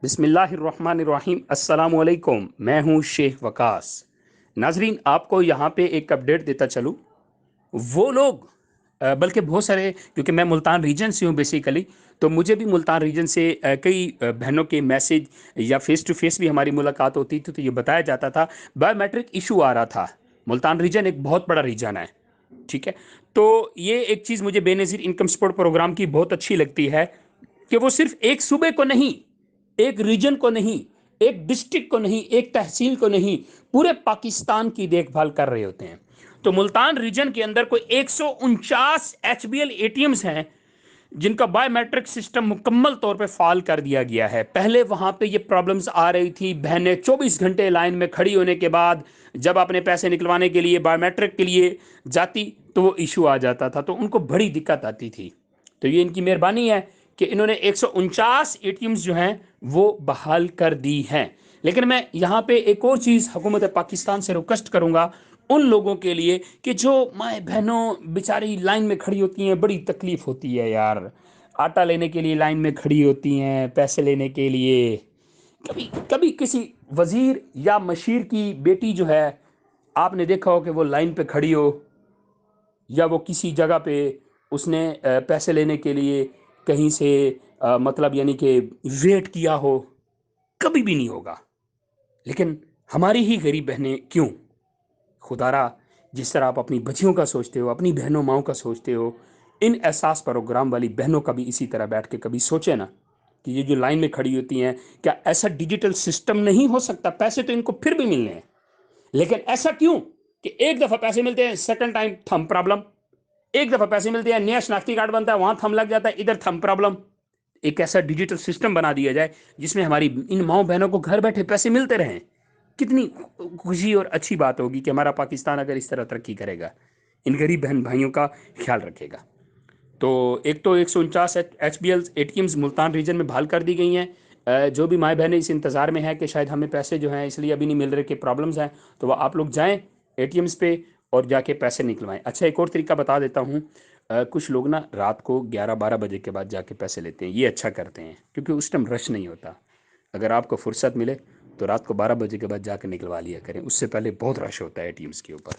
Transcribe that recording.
बिस्मिल्लाहिर्रहमानिर्रहीम। अस्सलाम वालेकुम। मैं हूं शेख वकास। नाजरीन, आपको यहाँ पे एक अपडेट देता चलूँ। वो लोग बल्कि बहुत सारे, क्योंकि मैं मुल्तान रीजन से हूँ बेसिकली, तो मुझे भी मुल्तान रीजन से कई बहनों के मैसेज या फेस टू फेस भी हमारी मुलाकात होती थी, तो ये बताया जाता था बायोमेट्रिक इशू आ रहा था। मुल्तान रीजन एक बहुत बड़ा रीजन है, ठीक है। तो ये एक चीज़ मुझे बेनज़ीर इनकम सपोर्ट प्रोग्राम की बहुत अच्छी लगती है कि वो सिर्फ एक सूबे को नहीं, एक रीजन को नहीं, एक डिस्ट्रिक्ट को नहीं, एक तहसील को नहीं, पूरे पाकिस्तान की देखभाल कर रहे होते हैं। तो मुल्तान रीजन के अंदर कोई 149 एचबीएल एटीएम्स हैं जिनका बायोमेट्रिक सिस्टम मुकम्मल तौर पे फाल कर दिया गया है। पहले वहां पे ये प्रॉब्लम्स आ रही थी, बहनें 24 घंटे लाइन में खड़ी होने के बाद जब अपने पैसे निकलवाने के लिए बायोमेट्रिक के लिए जाती तो वो इशू आ जाता था, तो उनको बड़ी दिक्कत आती थी। तो ये इनकी मेहरबानी है कि इन्होंने 149 एटीएम्स जो हैं वो बहाल कर दी हैं। लेकिन मैं यहाँ पे एक और चीज़ हुकूमत पाकिस्तान से रिक्वेस्ट करूँगा उन लोगों के लिए कि जो माए बहनों बेचारी लाइन में खड़ी होती हैं, बड़ी तकलीफ होती है यार। आटा लेने के लिए लाइन में खड़ी होती हैं, पैसे लेने के लिए। कभी कभी किसी वजीर या मशीर की बेटी जो है, आपने देखा हो कि वो लाइन पे खड़ी हो, या वो किसी जगह पे उसने पैसे लेने के लिए कहीं से मतलब यानी कि वेट किया हो। कभी भी नहीं होगा। लेकिन हमारी ही गरीब बहनें क्यों? खुदारा, जिस तरह आप अपनी बच्चियों का सोचते हो, अपनी बहनों माओ का सोचते हो, इन एहसास प्रोग्राम वाली बहनों का भी इसी तरह बैठ के कभी सोचे ना कि ये जो लाइन में खड़ी होती हैं, क्या ऐसा डिजिटल सिस्टम नहीं हो सकता? पैसे तो इनको फिर भी मिलने हैं, लेकिन ऐसा क्यों कि एक दफा पैसे मिलते हैं, सेकंड टाइम थंब प्रॉब्लम। एक दफा पैसे मिलते हैं, नया शनाख्ती कार्ड बनता है, वहां थंब लग जाता है, इधर थंब प्रॉब्लम। एक ऐसा डिजिटल सिस्टम बना दिया जाए जिसमें हमारी इन माओ बहनों को घर बैठे पैसे मिलते रहें। कितनी खुशी और अच्छी बात होगी कि हमारा पाकिस्तान अगर इस तरह तरक्की करेगा, इन गरीब बहन भाइयों का ख्याल रखेगा। तो एक तो 149 H B L A T Ms Multan region में बहाल कर दी गई हैं। जो भी माए बहनें इस इंतज़ार में हैं कि शायद हमें पैसे जो हैं इसलिए अभी नहीं मिल रहे कि प्रॉब्लम्स हैं, तो वह आप लोग जाएँ ए टी एम्स पे और जाके पैसे निकलवाएं। अच्छा, एक और तरीका बता देता हूँ। कुछ लोग ना रात को 11-12 बजे के बाद जाके पैसे लेते हैं, ये अच्छा करते हैं क्योंकि उस टाइम रश नहीं होता। अगर आपको फुर्सत मिले तो रात को 12 बजे के बाद जाकर निकलवा लिया करें, उससे पहले बहुत रश होता है एटीएम्स के ऊपर।